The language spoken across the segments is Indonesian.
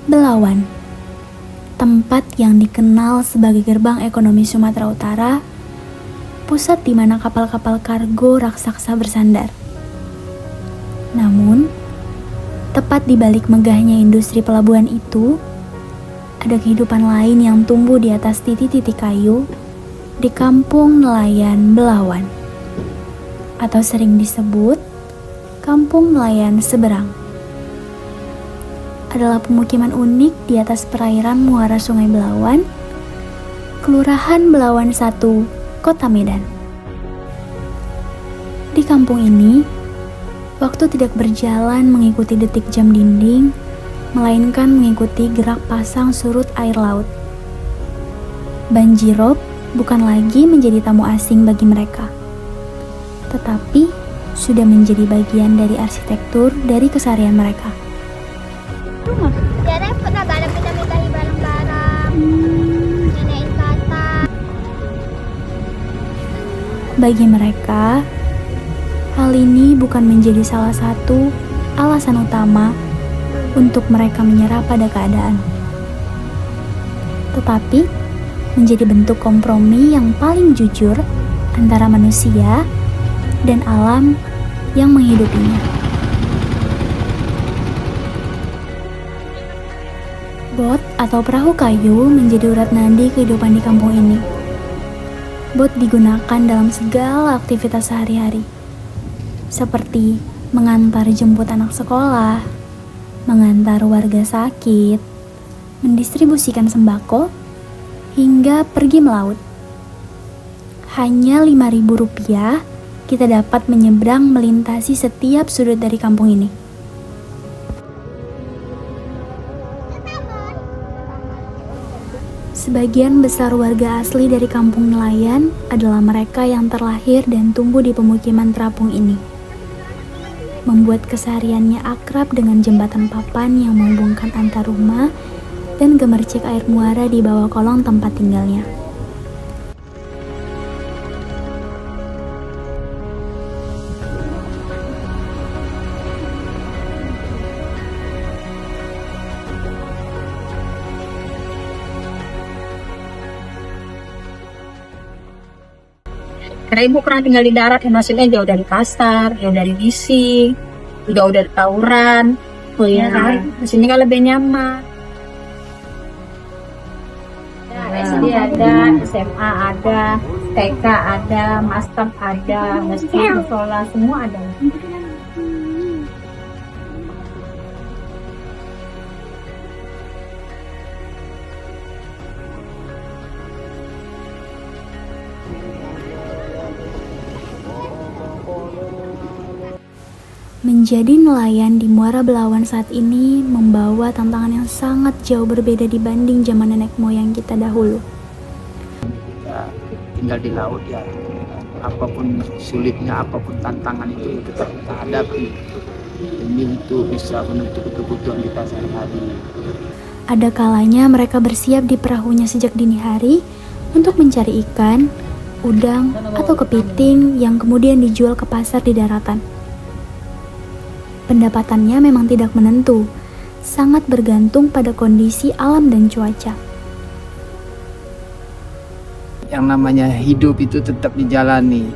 Belawan, tempat yang dikenal sebagai gerbang ekonomi Sumatera Utara, pusat di mana kapal-kapal kargo raksasa bersandar. Namun, tepat di balik megahnya industri pelabuhan itu, ada kehidupan lain yang tumbuh di atas titik-titik kayu di kampung nelayan Belawan, atau sering disebut Kampung Nelayan Seberang. Adalah pemukiman unik di atas perairan muara Sungai Belawan, Kelurahan Belawan 1, Kota Medan. Di kampung ini, waktu tidak berjalan mengikuti detik jam dinding, melainkan mengikuti gerak pasang surut air laut. Banjirop bukan lagi menjadi tamu asing bagi mereka, tetapi sudah menjadi bagian dari arsitektur dari keseharian mereka. Tiara pernah ada pindah-pindahin barang-barang, nenekin kata. Bagi mereka, hal ini bukan menjadi salah satu alasan utama untuk mereka menyerah pada keadaan, tetapi menjadi bentuk kompromi yang paling jujur antara manusia dan alam yang menghidupinya. Bot atau perahu kayu menjadi urat nadi kehidupan di kampung ini. Bot digunakan dalam segala aktivitas sehari-hari, seperti mengantar jemput anak sekolah, mengantar warga sakit, mendistribusikan sembako, hingga pergi melaut. Hanya Rp5.000 kita dapat menyeberang melintasi setiap sudut dari kampung ini. Sebagian besar warga asli dari kampung nelayan adalah mereka yang terlahir dan tumbuh di pemukiman terapung ini, membuat kesehariannya akrab dengan jembatan papan yang menghubungkan antar rumah dan gemercik air muara di bawah kolong tempat tinggalnya. Karena ibu pernah tinggal di darat yang maksudnya jauh dari pasar, jauh dari bising, jauh dari tawuran. Oh iya, Kan? Di sini kan lebih nyaman. SD ada, SMA ada, TK ada, master ada, masjid, musola, semua ada. Menjadi nelayan di Muara Belawan saat ini membawa tantangan yang sangat jauh berbeda dibanding zaman nenek moyang kita dahulu. ya, tinggal di laut ya, apapun sulitnya, apapun tantangan itu tetap kita hadapi demi untuk bisa menutup kebutuhan kita sehari-hari. Ada kalanya mereka bersiap di perahunya sejak dini hari untuk mencari ikan, udang, atau kepiting yang kemudian dijual ke pasar di daratan. Pendapatannya memang tidak menentu, sangat bergantung pada kondisi alam dan cuaca. Yang namanya hidup itu tetap dijalani.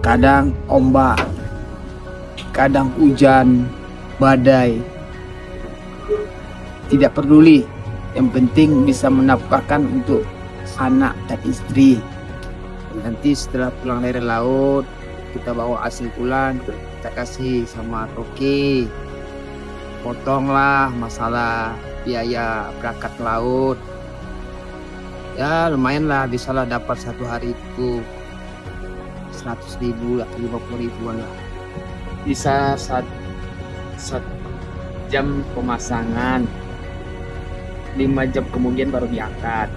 Kadang ombak, kadang hujan, badai. Tidak peduli, yang penting bisa menafkahkan untuk anak dan istri. Nanti setelah pulang dari laut, kita bawa hasil pulang, kita kasih sama toki, potonglah masalah biaya berangkat ke laut. Ya lumayan lah, bisalah dapat satu hari itu 100.000 atau 50.000-an lah. Bisa satu jam pemasangan, 5 jam kemudian baru diangkat.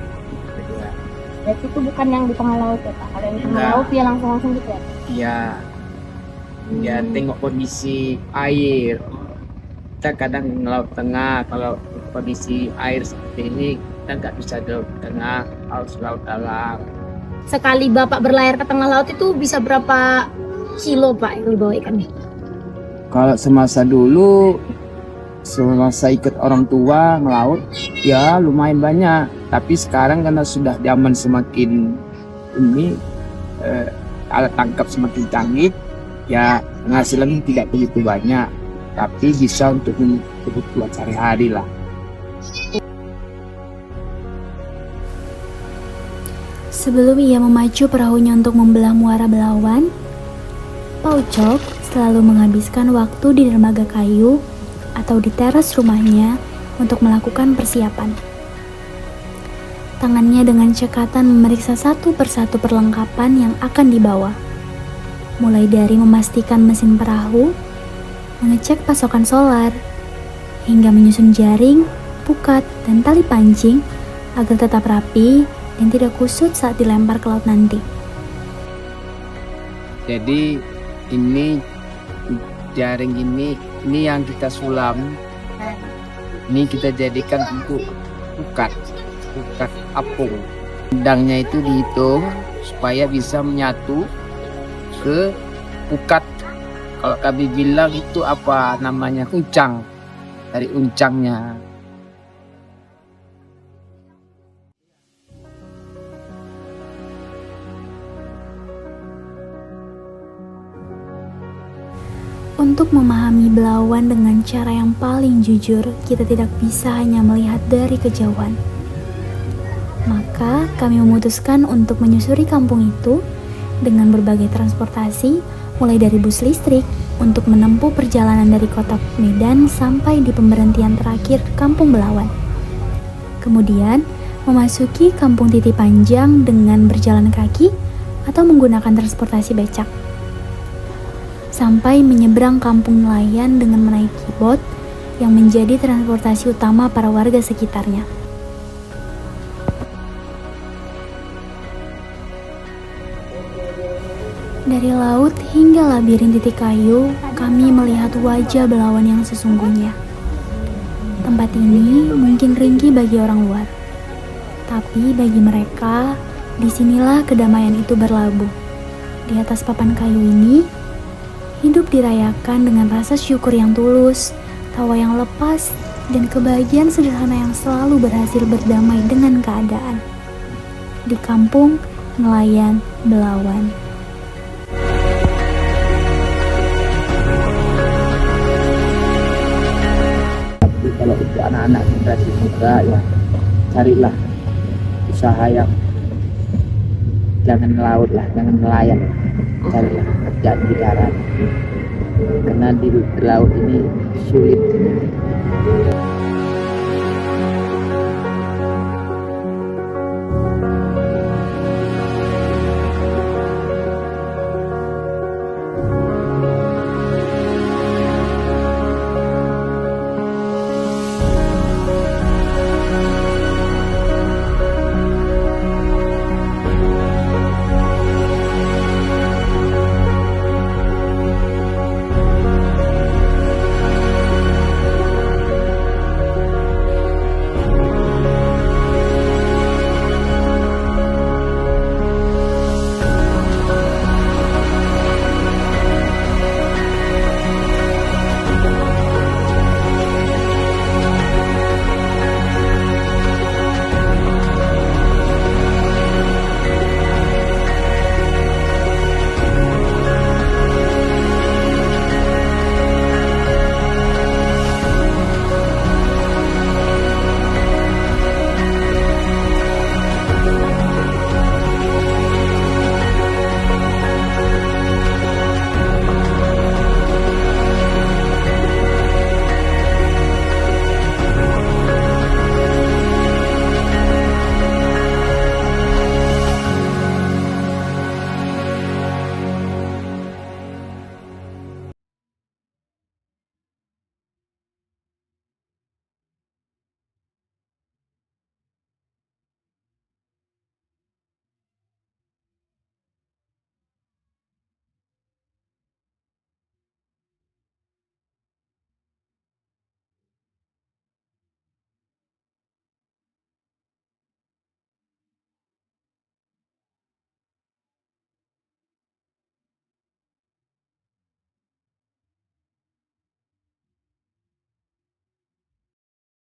Berarti itu bukan yang di tengah laut ya Pak? Kalau yang di tengah Enggak. laut ya langsung gitu ya? Iya, ya tengok kondisi air. Kita kadang laut tengah, kalau kondisi air seperti ini kita nggak bisa di laut tengah, harus laut dalam. Sekali Bapak berlayar ke tengah laut itu bisa berapa kilo Pak yang dibawa ikannya? Kalau semasa dulu semasa ikut orang tua melaut ya lumayan banyak, tapi sekarang karena sudah zaman semakin ini alat tangkap semakin canggih ya penghasilan tidak begitu banyak, tapi bisa untuk kebutuhan sehari-hari lah. Sebelum ia memacu perahunya untuk membelah muara Belawan, Pak Ucok selalu menghabiskan waktu di dermaga kayu atau di teras rumahnya untuk melakukan persiapan. Tangannya dengan cekatan memeriksa satu persatu perlengkapan yang akan dibawa. Mulai dari memastikan mesin perahu, mengecek pasokan solar, hingga menyusun jaring, pukat, dan tali pancing agar tetap rapi dan tidak kusut saat dilempar ke laut nanti. Jadi ini jaring ini yang kita sulam, ini kita jadikan untuk pukat apung. Undangnya itu dihitung supaya bisa menyatu ke pukat. Kalau kami bilang itu apa namanya, uncang, dari uncangnya. Untuk memahami Belawan dengan cara yang paling jujur, kita tidak bisa hanya melihat dari kejauhan. Maka kami memutuskan untuk menyusuri kampung itu dengan berbagai transportasi, mulai dari bus listrik untuk menempuh perjalanan dari kota Medan sampai di pemberhentian terakhir Kampung Belawan. Kemudian memasuki Kampung Titi Panjang dengan berjalan kaki atau menggunakan transportasi becak. Sampai menyeberang kampung nelayan dengan menaiki bot yang menjadi transportasi utama para warga sekitarnya. Dari laut hingga labirin titik kayu, kami melihat wajah Belawan yang sesungguhnya. Tempat ini mungkin ringkih bagi orang luar, tapi bagi mereka, disinilah kedamaian itu berlabuh. Di atas papan kayu ini, hidup dirayakan dengan rasa syukur yang tulus, tawa yang lepas, dan kebahagiaan sederhana yang selalu berhasil berdamai dengan keadaan. Di kampung nelayan Belawan. Tapi kalau untuk anak-anak generasi muda ya carilah usaha yang jangan melaut lah, jangan nelayan, carilah kerjaan di darat karena di laut ini sulit.